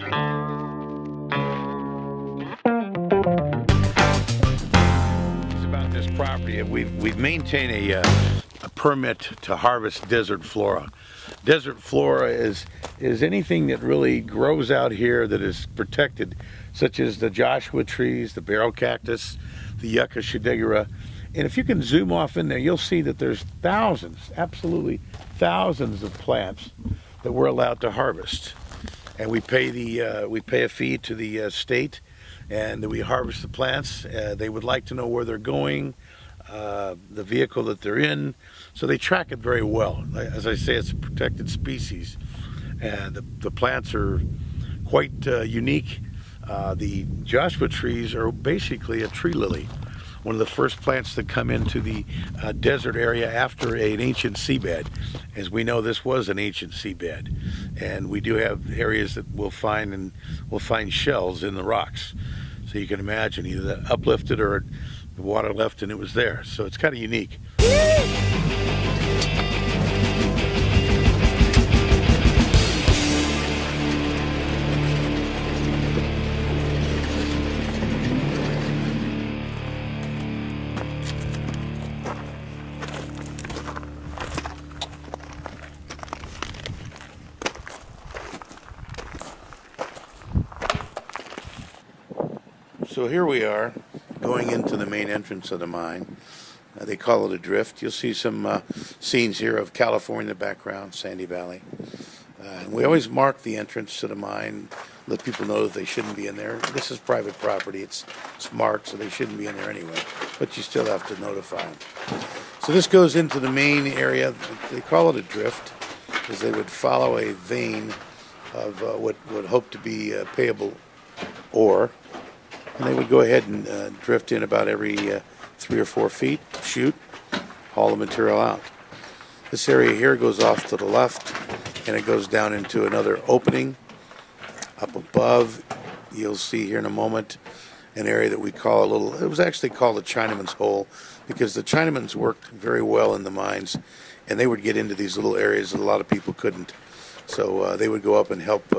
About this property, we've maintained a permit to harvest desert flora. Desert flora is anything that really grows out here that is protected, such as the Joshua trees, the barrel cactus, the Yucca shadegera. And if you can zoom off in there, you'll see that there's thousands, absolutely thousands of plants that we're allowed to harvest. And we pay a fee to the state, and we harvest the plants. They would like to know where they're going, the vehicle that they're in, so they track it very well. As I say, it's a protected species, and the plants are quite unique. The Joshua trees are basically a tree lily, one of the first plants that come into the desert area after an ancient seabed. As we know, this was an ancient seabed, and we do have areas that we'll find shells in the rocks. So you can imagine either that uplifted or the water left and it was there. So it's kind of unique. So here we are, going into the main entrance of the mine. They call it a drift. You'll see some scenes here of California in the background, Sandy Valley. We always mark the entrance to the mine, let people know that they shouldn't be in there. This is private property. It's marked, so they shouldn't be in there anyway, but you still have to notify them. So this goes into the main area. They call it a drift, because they would follow a vein of what would hope to be payable ore. And they would go ahead and drift in about every 3 or 4 feet, shoot, haul the material out. This area here goes off to the left, and it goes down into another opening. Up above, you'll see here in a moment an area that we call it was actually called the Chinaman's Hole, because the Chinamans worked very well in the mines, and they would get into these little areas that a lot of people couldn't. So they would go up and help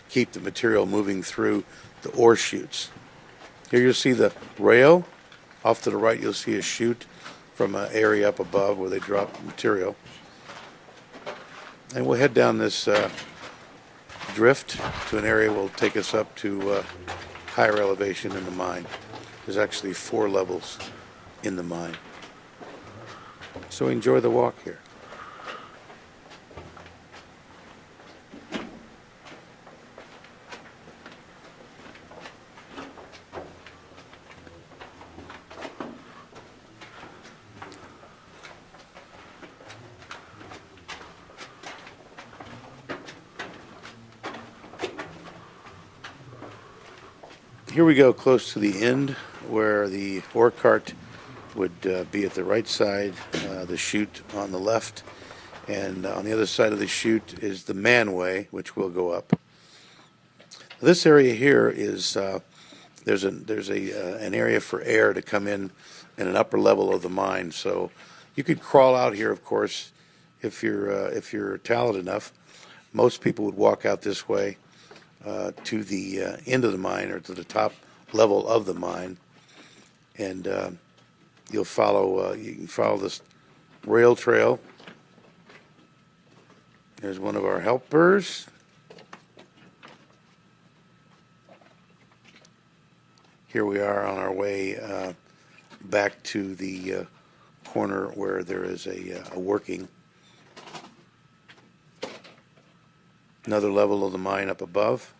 keep the material moving through the ore chutes. Here you'll see the rail. Off to the right you'll see a chute from an area up above where they drop material. And we'll head down this drift to an area that will take us up to higher elevation in the mine. There's actually 4 levels in the mine. So enjoy the walk here. Here we go close to the end where the ore cart would be at the right side, the chute on the left, and on the other side of the chute is the manway, which will go up. This area here is there's an area for air to come in an upper level of the mine, so you could crawl out here, of course, if you're talented enough. Most people would walk out this way to the end of the mine, or to the top level of the mine, and you can follow this rail trail. There's one of our helpers. Here we are on our way back to the corner where there is a working. Another level of the mine up above.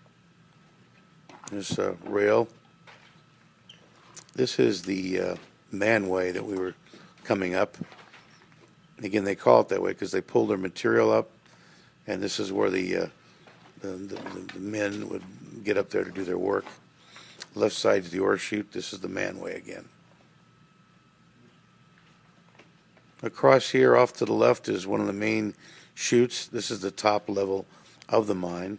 There's a rail. This is the manway that we were coming up. Again, they call it that way because they pull their material up, and this is where the men would get up there to do their work. Left side is the ore chute. This is the manway again. Across here, off to the left, is one of the main chutes. This is the top level of the mine,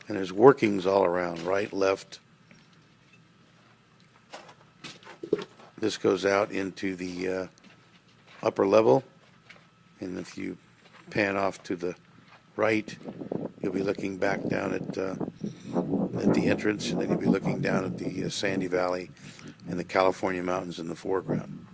and there's workings all around, right, left. This goes out into the upper level, and if you pan off to the right, you'll be looking back down at at the entrance, and then you'll be looking down at the Sandy Valley and the California mountains in the foreground.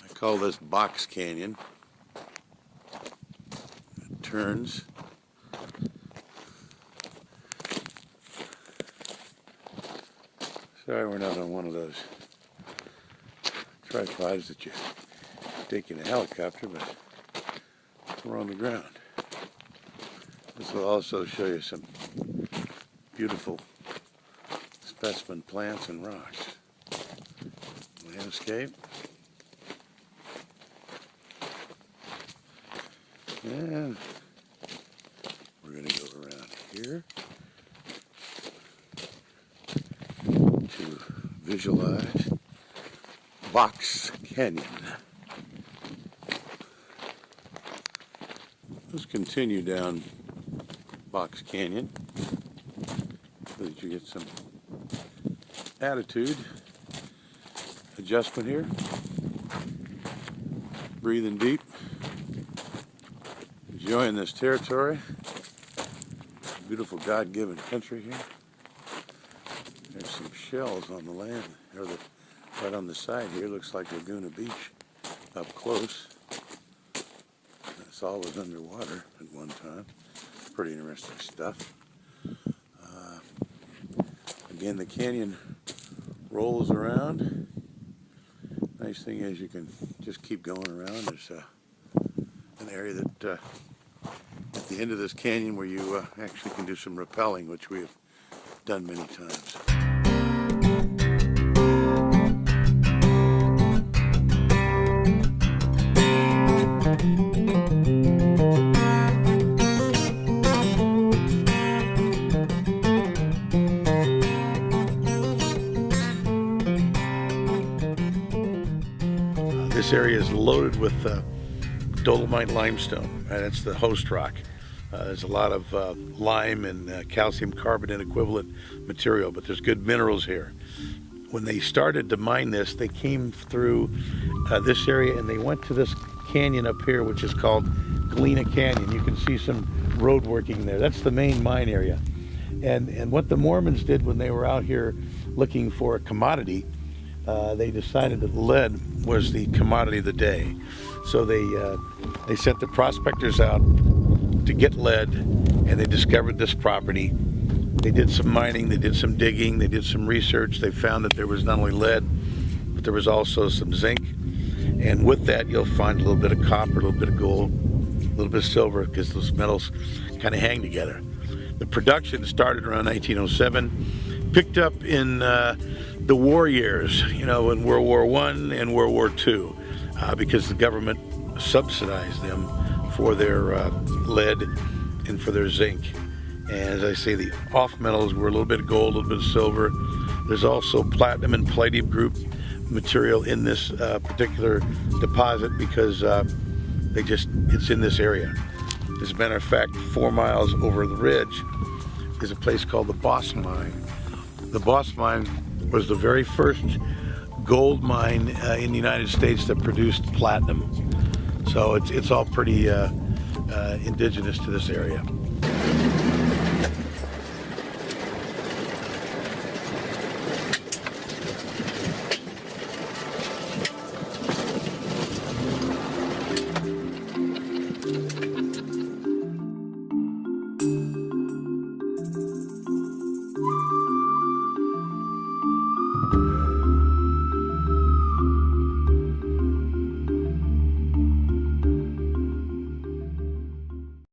I call this Box Canyon. It turns. Sorry we're not on one of those tripods that you take in a helicopter, but we're on the ground. This will also show you some beautiful specimen plants and rocks. Landscape. And we're going to go around here to visualize Box Canyon. Let's continue down Box Canyon so that you get some attitude adjustment here. Breathing deep. Enjoying this territory. Beautiful God-given country here. There's some shells on the land, or right on the side here. Looks like Laguna Beach up close. This all was underwater at one time. Pretty interesting stuff. Again, the canyon rolls around. Nice thing is you can just keep going around. There's an area that at the end of this canyon where you actually can do some rappelling, which we have done many times. This area is loaded with dolomite limestone, and it's the host rock. There's a lot of lime and calcium carbonate equivalent material, but there's good minerals here. When they started to mine this, they came through this area and they went to this canyon up here, which is called Galena Canyon. You can see some road working there. That's the main mine area. And what the Mormons did when they were out here looking for a commodity, they decided that lead was the commodity of the day. So they sent the prospectors out to get lead, and they discovered this property. They did some mining, they did some digging, they did some research. They found that there was not only lead, but there was also some zinc. And with that, you'll find a little bit of copper, a little bit of gold, a little bit of silver, because those metals kind of hang together. The production started around 1907, picked up in the war years, you know, in World War I and World War II, because the government subsidized them for their lead and for their zinc. And as I say, the off metals were a little bit of gold, a little bit of silver. There's also platinum and palladium group material in this particular deposit because it's in this area. As a matter of fact, 4 miles over the ridge is a place called the Boss Mine. The Boss Mine was the very first gold mine in the United States that produced platinum. So it's all pretty indigenous to this area.